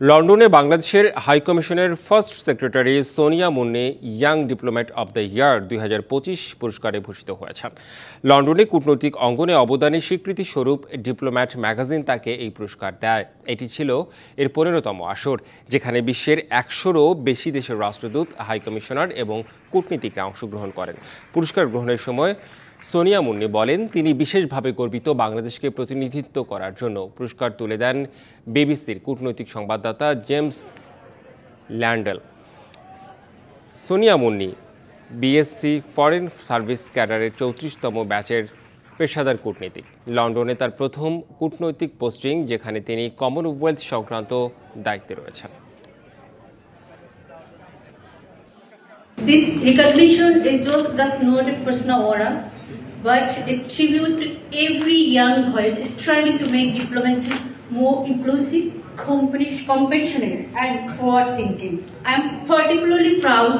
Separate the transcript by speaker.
Speaker 1: লন্ডনে বাংলাদেশের হাইকমিশনের first secretary Sonia Munni young diplomat of the year 2025 পুরস্কারে ভূষিত হয়েছেন। লন্ডনে কূটনৈতিক অঙ্গনে অবদানের স্বীকৃতি স্বরূপ ডিপ্লোম্যাট ম্যাগাজিন তাকে এই পুরস্কার দেয়। এটি ছিল এর 15তম আসর, যেখানে বিশ্বের 100-রও বেশি দেশের রাষ্ট্রদূত, হাইকমিশনার এবং কূটনীতিকরা অংশগ্রহণ করেন। পুরস্কার গ্রহণের সময় সোনিয়া মুন্নি বলেন, তিনি বিশেষভাবে গর্বিত বাংলাদেশকে প্রতিনিধিত্ব করার জন্য। পুরস্কার তুলে দেন বিবিসির কূটনৈতিক সংবাদদাতা James Landale. Sonia Munni BCS foreign service ক্যাডারের 34তম ব্যাচের পেশাদার কূটনীতিক। লন্ডনে তার প্রথম কূটনৈতিক পোস্টিং, যেখানে তিনি কমনওয়েলথ সংক্রান্ত দায়িত্বে রয়েছেন।
Speaker 2: This recognition is just not a personal honor, but a tribute to every young voice striving to make diplomacy more inclusive, compassionate, and forward-thinking. I am particularly proud